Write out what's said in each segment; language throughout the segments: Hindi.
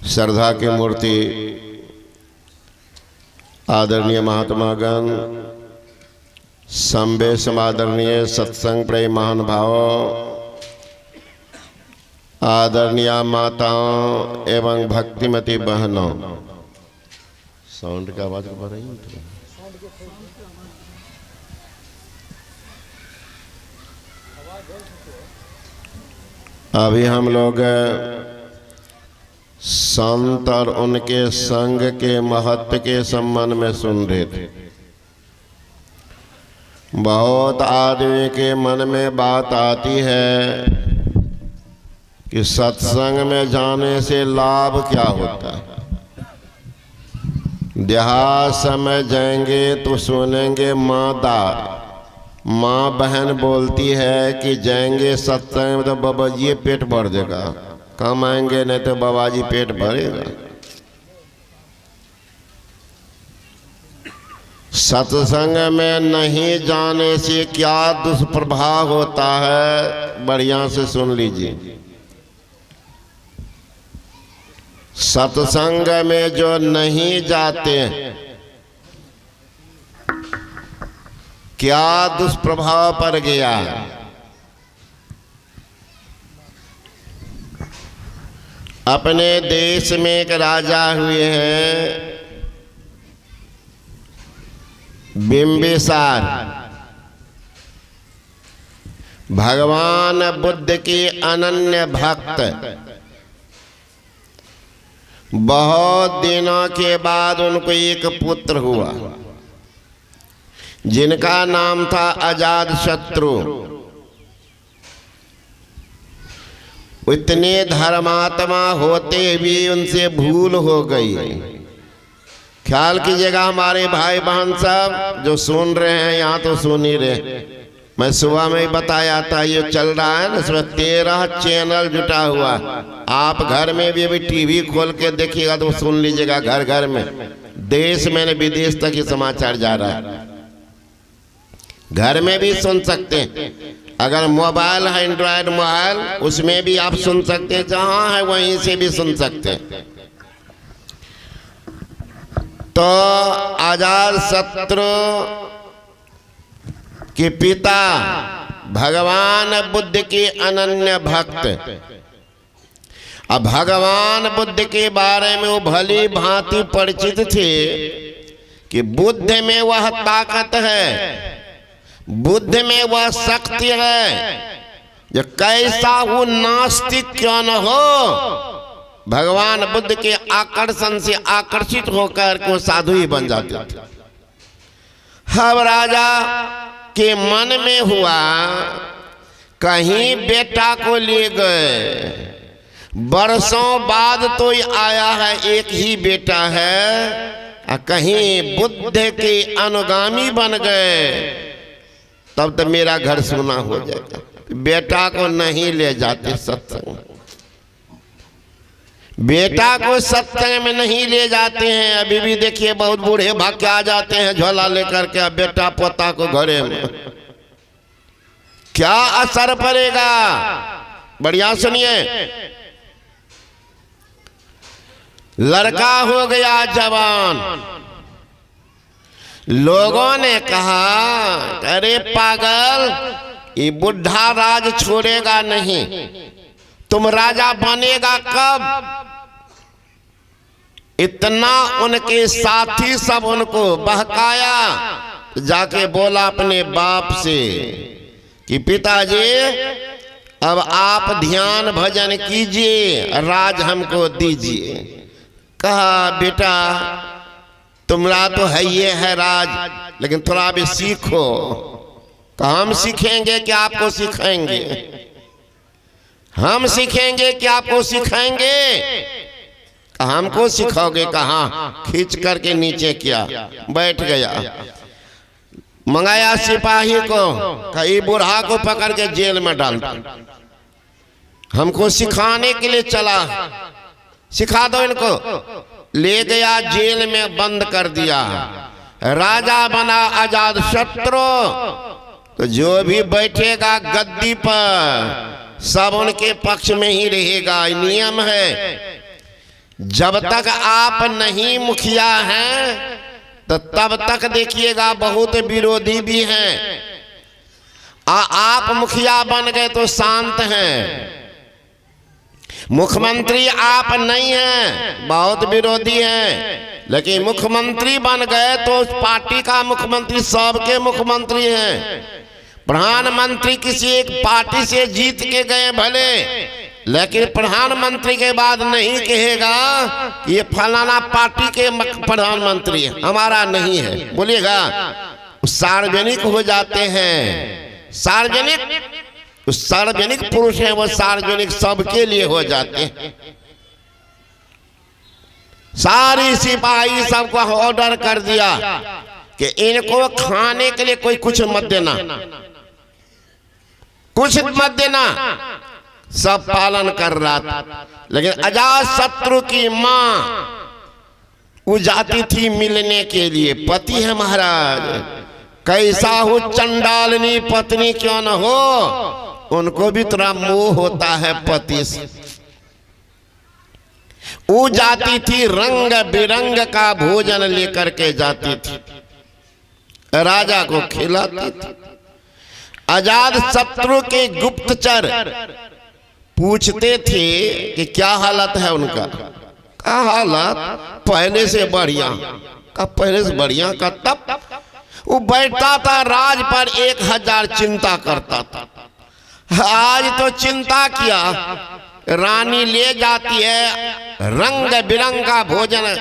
श्रद्धा की मूर्ति आदरणीय महात्मागण, संबे समादरणीय सत्संग प्रेम महानुभाव, आदरणीय माताओं एवं भक्तिमती बहनों। साउंड की आवाज बढ़ रही है। अभी हम लोग संत और उनके संग के महत्व के संबंध में सुन रहे थे। बहुत आदमी के मन में बात आती है कि सत्संग में जाने से लाभ क्या होता है। देहात समय जाएंगे तो सुनेंगे माँ बहन बोलती है कि जाएंगे सत्संग में तो बाबा जी पेट भर देगा, कम आएंगे नहीं तो बाबा जी पेट भरेगा। सत्संग में नहीं जाने से क्या दुष्प्रभाव होता है, बढ़िया से सुन लीजिए। सत्संग में जो नहीं जाते क्या दुष्प्रभाव पड़ गया। अपने देश में एक राजा हुए हैं बिंबिसार। भगवान बुद्ध के अनन्य भक्त। बहुत दिनों के बाद उनको एक पुत्र हुआ जिनका नाम था अजातशत्रु। इतने धर्मात्मा होते भी उनसे भूल हो गई। ख्याल कीजिएगा हमारे भाई बहन सब जो सुन रहे हैं, यहाँ तो सुन ही रहे। मैं सुबह में ही बताया था, ये चल रहा है ना, इसमें 13 चैनल जुटा हुआ। आप घर में भी अभी टीवी खोल के देखिएगा तो सुन लीजिएगा। घर घर में, देश में विदेश तक ये समाचार जा रहा है। घर में भी सुन सकते हैं। अगर मोबाइल है, एंड्रॉयड मोबाइल, उसमें भी आप सुन सकते हैं। जहां है वहीं से भी सुन सकते हैं। तो अजातशत्रु के पिता भगवान बुद्ध के अनन्य भक्त। अब भगवान बुद्ध के बारे में वो भली भांति परिचित थे कि बुद्ध में वह ताकत है, बुद्ध में वह शक्ति है, जो कैसा वो नास्तिक क्यों न हो, भगवान बुद्ध के आकर्षण से आकर्षित होकर को साधु ही बन जाते थे। अब राजा के मन में हुआ कहीं बेटा को ले गए। बरसों बाद तो आया है, एक ही बेटा है, कहीं बुद्ध के अनुगामी बन गए तब तो मेरा घर सुना हो जाएगा। बेटा को नहीं ले जाते सत्संग, बेटा को सत्संग में नहीं ले जाते हैं। अभी भी देखिए बहुत बूढ़े भाग के आ जाते हैं झोला लेकर के, बेटा पोता को घरे में। क्या असर पड़ेगा, बढ़िया सुनिए। लड़का हो गया जवान, लोगों ने कहा अरे पागल, ये बुढ़ा राज छोड़ेगा नहीं, तुम राजा बनेगा कब। इतना उनके साथी सब उनको बहकाया। जाके बोला अपने बाप से कि पिताजी अब आप ध्यान भजन कीजिए, राज हमको दीजिए। कहा बेटा तुम्हारा तो है ये है राज, लेकिन थोड़ा भी सीखो। तो हम सीखेंगे कि आपको सिखाएंगे, हम सीखेंगे कि आपको सिखाएंगे। हमको सिखाओगे कहाँ। खींच करके नीचे किया, बैठ गया। मंगाया सिपाही को, कई बूढ़ा को पकड़ के जेल में डाल दो, हमको सिखाने के लिए चला, सिखा दो इनको। ले गया जेल में बंद कर दिया। राजा बना अजातशत्रु। तो जो भी बैठेगा गद्दी पर सब उनके पक्ष में ही रहेगा, नियम है। जब तक आप नहीं मुखिया हैं तो तब तक देखिएगा बहुत विरोधी भी हैं। आप मुखिया बन गए तो शांत हैं, मुख्यमंत्री आप नहीं हैं, बहुत विरोधी हैं। लेकिन मुख्यमंत्री बन गए तो उस पार्टी का मुख्यमंत्री सबके मुख्यमंत्री हैं। प्रधानमंत्री किसी एक पार्टी से जीत के गए भले, लेकिन प्रधानमंत्री के बाद नहीं कहेगा कि ये फलाना पार्टी के प्रधानमंत्री है, हमारा नहीं है, बोलिएगा। सार्वजनिक हो जाते हैं, सार्वजनिक पुरुष है, वो सार्वजनिक सबके लिए हो जाते हैं। सारी सिपाही सबको ऑर्डर कर दिया कि इनको खाने के लिए कोई कुछ मत देना, कुछ मत देना, सब पालन कर रहा था। लेकिन अजातशत्रु की मां वो जाती थी मिलने के लिए, पति है महाराज, कैसा हो चंडालनी पत्नी क्यों न हो, उनको भी थोड़ा मोह होता है पति से। वो जाती थी रंग बिरंग का भोजन लेकर के जाती थी, राजा को खिलाती थी। अजातशत्रु के गुप्तचर पूछते थे कि क्या हालत है उनका, का हालत पहले से बढ़िया, का पहले से बढ़िया का। तब वो बैठता था राज पर 1000 चिंता करता था। आज तो चिंता किया, रानी ले जाती है, रंग बिरंग का भोजन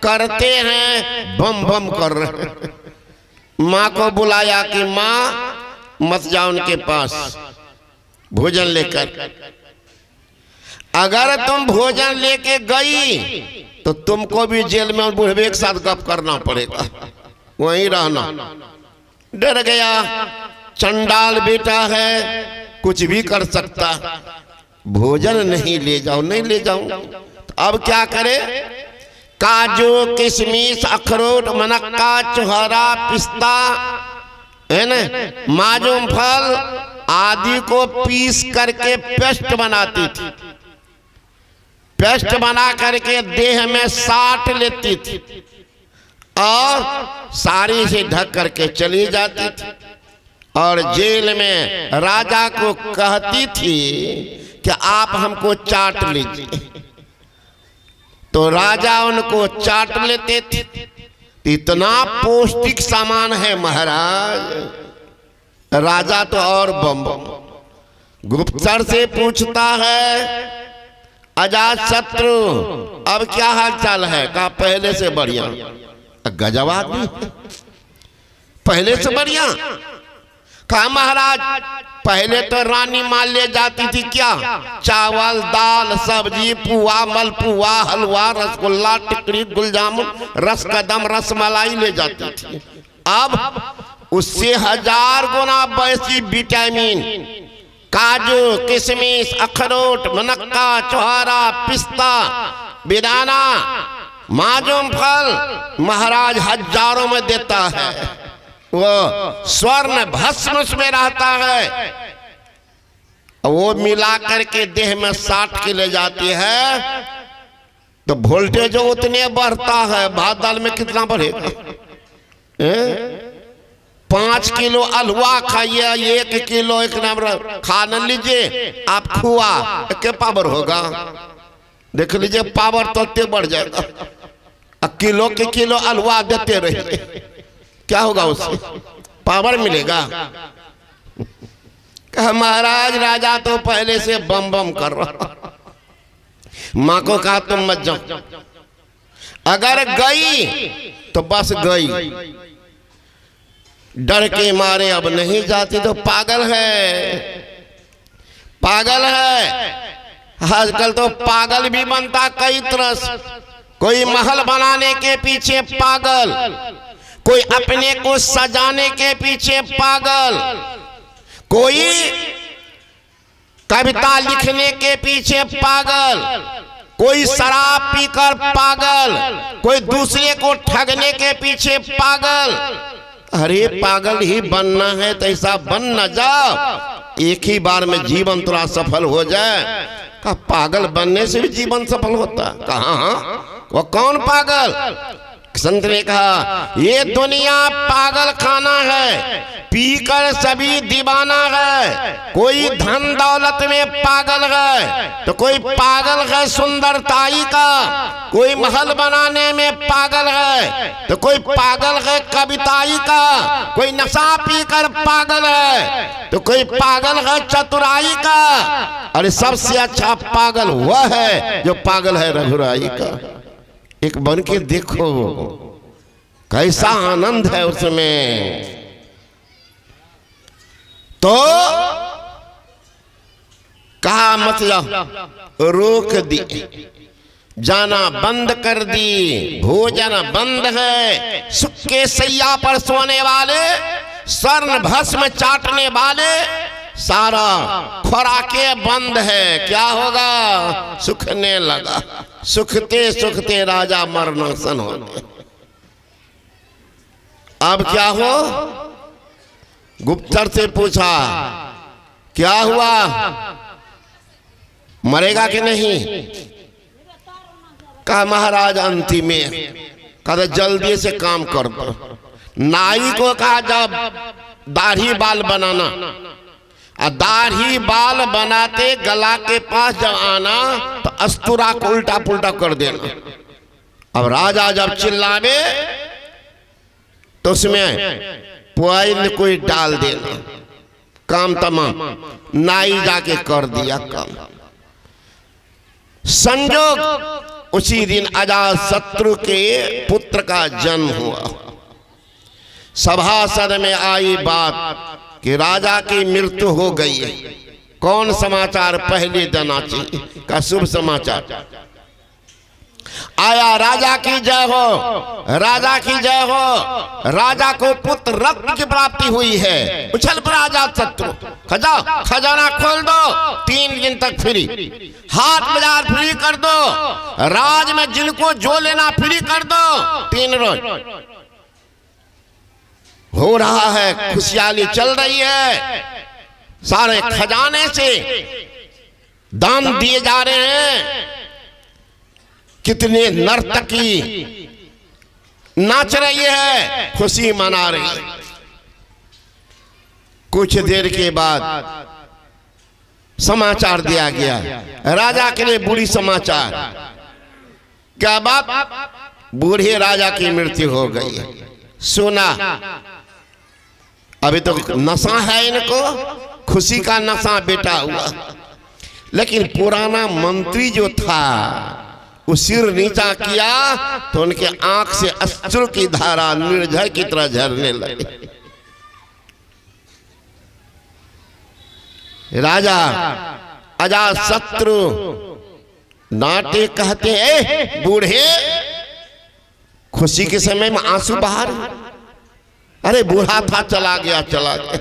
करते हैं, बम बम कर रहे हैं। माँ को बुलाया कि माँ मत जाओ उनके पास भोजन लेकर, अगर तुम भोजन लेके गई तो तुमको भी जेल में बुढ़वे के साथ गप करना पड़ेगा, वहीं रहना। डर गया, चंडाल बेटा है, कुछ भी कर सकता, भोजन नहीं ले जाओ, नहीं ले जाऊं। तो अब क्या करे, काजू किशमिश अखरोट मनक्का चुहरा पिस्ता है न, माजूम फल आदि को पीस करके पेस्ट बनाती थी, पेस्ट बना करके देह में साट लेती थी और साड़ी से ढक करके चली जाती थी। और जेल में राजा को कहती थी कि आप हमको चाट लीजिए, तो राजा उनको चाट लेते थे। इतना पौष्टिक सामान है महाराज, राजा तो और बम बम। गुप्तचर से पूछता है अजातशत्रु अब क्या हाल चाल है, कहा पहले से बढ़िया। गजब आदमी, पहले से बढ़िया। कहा महाराज पहले तो रानी मान ले जाती थी क्या, चावल दाल सब्जी पुआ मलपुआ हलवा रसगुल्ला टिकड़ी गुलजामुन रसकदम रसमलाई ले जाती थी। अब उससे 1000 गुना वैसी विटामिन, काजू किशमिश अखरोट मनक्का चुहारा पिस्ता बेदाना माजूम फल महाराज हजारों में देता है। वो स्वर्ण भस्म में रहता है, वो मिला करके देह में साट के ले जाती है, तो वोल्टेज उतने बढ़ता है। भात दाल में कितना बढ़ेगा, 5 किलो अलवा खाइए, 1 किलो एक नंबर खा न लीजिए आप, खुआ क्या पावर होगा, देख लीजिए पावर तो बढ़ जाएगा। किलो के किलो अलवा देते रहिए, क्या होगा उससे, पावर मिलेगा। कहा महाराज राजा तो पहले से बम बम कर रहा। माँ को कहा तुम मत जाओ, अगर गई तो बस गई, डर के मारे अब नहीं जाती तो पागल है, पागल है। आजकल तो पागल भी बनता कई तरह से, कोई महल बनाने के पीछे पागल, कोई अपने को सजाने के पीछे पागल, कोई कविता लिखने के पीछे पागल, कोई शराब पीकर पागल, कोई दूसरे को ठगने के पीछे पागल। अरे पागल ही बनना है तो ऐसा बन न जाओ, एक ही बार में जीवन थोड़ा सफल हो जाए। कहा पागल बनने से भी जीवन सफल होता? कहा हाँ, वो कौन पागल? संत ने कहा ये दुनिया पागल खाना है, पीकर सभी दीवाना है। कोई धन दौलत में पागल है तो कोई पागल है सुंदरताई का, कोई महल बनाने में पागल है तो कोई पागल है कविताई का, कोई नशा पीकर पागल है तो कोई पागल है चतुराई का। अरे सबसे अच्छा पागल वह है जो पागल है रघुराई का। एक बन के देखो कैसा आनंद है उसमें। तो कहा मत जाओ, रोक दी, जाना बंद कर दी, भोजन बंद है। सुख के सैया पर सोने वाले, स्वर्ण भस्म चाटने वाले, सारा खुराके बंद है। क्या होगा? सुखने लगा। सुखते सुखते राजा मरणासन होने। अब क्या हो? गुप्तचर से पूछा क्या हुआ, मरेगा कि नहीं? कहा महाराज अंतिम में। कहा जल्दी से काम कर दो। नाई को कहा जब दाढ़ी बाल बनाना, दाढ़ी बाल बनाते गला के पास जब आना तो अस्तुरा को उल्टा पुल्टा कर देना। अब राजा जब चिल्लावे तो उसमें पॉइल कोई डाल देना, काम तमाम। नाई जाके कर दिया काम। संजोग उसी दिन अजातशत्रु के पुत्र का जन्म हुआ। सभासद में आई बात कि राजा की मृत्यु हो गई है। कौन समाचार पहले देना चाहिए? का शुभ समाचार आया, राजा की जय हो, राजा की जय हो, राजा को पुत्र रत्न की प्राप्ति हुई है। उछल पर अजातशत्रु, खजाना खोल दो, 3 दिन तक फ्री, हाट बाजार फ्री कर दो, राज में जिनको जो लेना फ्री कर दो, 3 रोज हो रहा है। खुशहाली चल रही है, सारे खजाने से दान दिए जा रहे हैं। कितने नर्तकी नाच रही है, खुशी मना रही है। कुछ देर के बाद समाचार दिया गया, राजा के लिए बुरी समाचार। क्या बात? बूढ़े राजा की मृत्यु हो गई है। सुना, अभी तो नशा है इनको, खुशी का नशा बेटा हुआ। लेकिन पुराना मंत्री जो था वो सिर नीचा किया तो उनके आंख से अश्रु की धारा निर्झर की तरह झरने लगी। राजा अजातशत्रु नाटे कहते हैं बूढ़े, खुशी के समय में आंसू बाहर। अरे बूढ़ा था, चला गया चला गया।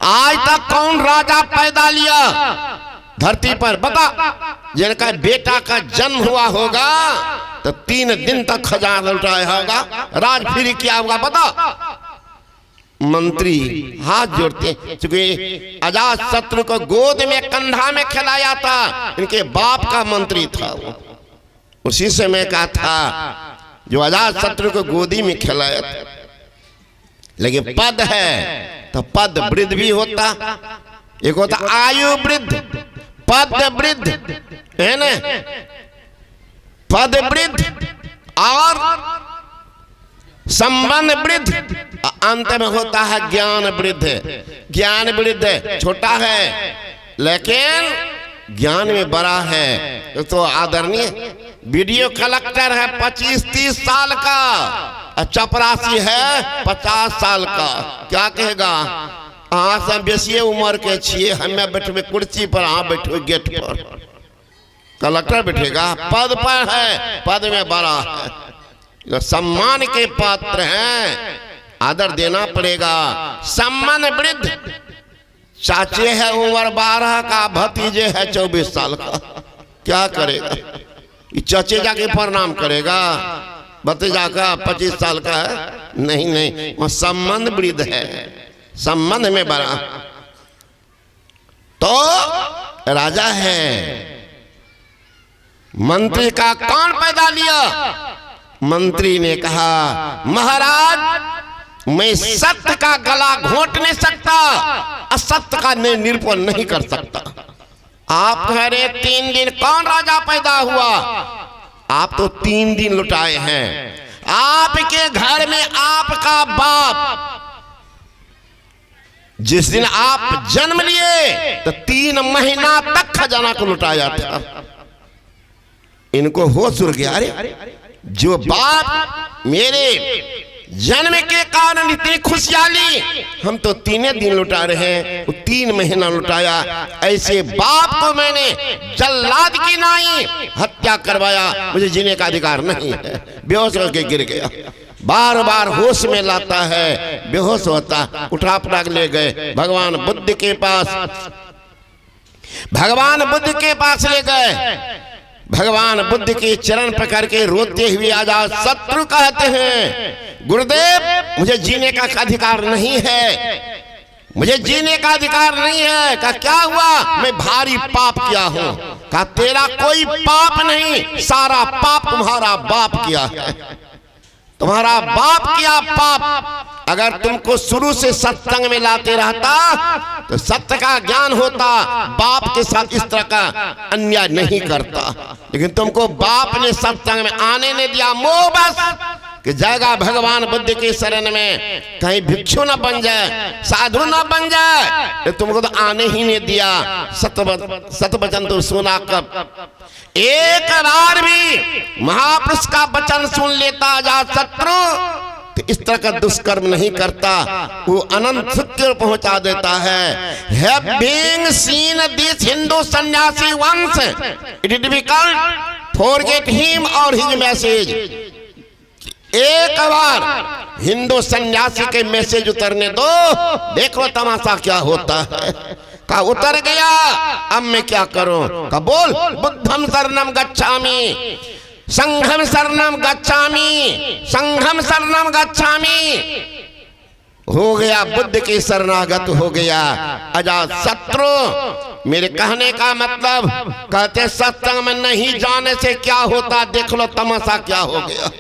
आज तक कौन राजा पैदा लिया धरती पर? बता, जिनका बेटा का जन्म हुआ होगा तो 3 दिन तक खजाना लुटाया होगा, राज फिर किया होगा? बता। मंत्री हाथ जोड़ते, क्योंकि अजातशत्रु को गोद में कंधा में खिलाया था, इनके बाप का मंत्री था वो। उसी समय का था जो अजातशत्रु को गोदी में खिलाया था। लेकिन पद है तो पद वृद्ध भी होता, एक होता आयु वृद्ध, पद वृद्ध है ना। पद वृद्ध और संबंध वृद्ध, अंत में होता है ज्ञान वृद्ध। ज्ञान वृद्ध छोटा है लेकिन ज्ञान में बड़ा है। तो आदरणीय वीडियो कलेक्टर है 25-30 साल का, चपरासी है 50 साल का। क्या कहेगा? अहाँ से बेसिए उम्र के छिए, हमें बैठे कुर्सी पर, अहाँ बैठो गेट पर। कलेक्टर बैठेगा, पद पर है, पद में बड़ा है, सम्मान के पात्र हैं, आदर देना पड़ेगा। सम्मान वृद्ध, चाचे है उम्र 12 का, भतीजे है 24 साल का। क्या करेगा? चाचे जाके प्रणाम करेगा, भतीजा का 25 साल का है? नहीं नहीं, वह संबंध वृद्ध है, संबंध में बड़ा। तो राजा है, मंत्री का कौन पैदा लिया? मंत्री ने कहा महाराज मैं सत्य का गला घोंट नहीं सकता, असत्य का निरूपण नहीं कर सकता। आप कह रहे 3 दिन कौन राजा पैदा हुआ? आप तो 3 दिन लुटाए हैं। आपके घर में आपका बाप जिस दिन आप जन्म लिए तो 3 महीना तक खजाना को लुटाया था। इनको होश उड़ गया, अरे जो बाप मेरे जन्म के कारण इतनी खुशहाली, हम तो 3 दिन लुटा रहे हैं, वो 3 महीना लुटाया। ऐसे बाप को मैंने जल्लाद की नाई हत्या करवाया, मुझे जीने का अधिकार नहीं है। बेहोश होकर गिर गया, बार बार होश में लाता है, बेहोश होता, उठा पटाक ले गए भगवान बुद्ध के पास। भगवान बुद्ध के पास ले गए, भगवान बुद्ध के चरण पकड़ के रोते हुए आजाद शत्रु कहते हैं गुरुदेव मुझे जीने का अधिकार नहीं है, मुझे जीने का अधिकार नहीं है। कहा क्या हुआ? मैं भारी पाप किया हूं। कहा तेरा कोई पाप नहीं, सारा पाप तुम्हारा बाप किया है, तुम्हारा बाप किया पाप। अगर तुमको शुरू से सत्संग में लाते रहता तो सत्य का ज्ञान होता, बाप के साथ इस तरह का अन्याय नहीं करता। लेकिन तुमको बाप ने सत्संग में आने नहीं दिया, मोह बस कि जाएगा भगवान बुद्ध के शरण में, कहीं भिक्षु न बन जाए, साधु न बन जाए, तो तुमको तो आने ही नहीं दिया। सत्य वचन तो सुना कब? एक बार भी महापुरुष का वचन सुन लेता अजात शत्रु तो इस तरह का दुष्कर्म नहीं करता, वो अनंत सुख को पहुंचा देता है। Having seen this Hindu सन्यासी once, it is difficult forget him or his message। एक बार हिंदू सन्यासी के मैसेज उतरने दो, देखो तमाशा क्या होता है। का उतर गया, अब मैं क्या करूं? का बोल बुद्धम शरणम गच्छामि, संघम शरणम गच्छामि, संघम शरणम गच्छामि। हो गया बुद्ध की शरणागत हो गया अजात शत्रु। मेरे कहने का मतलब, कहते सत्संग में नहीं जाने से क्या होता, देख लो तमाशा क्या हो गया।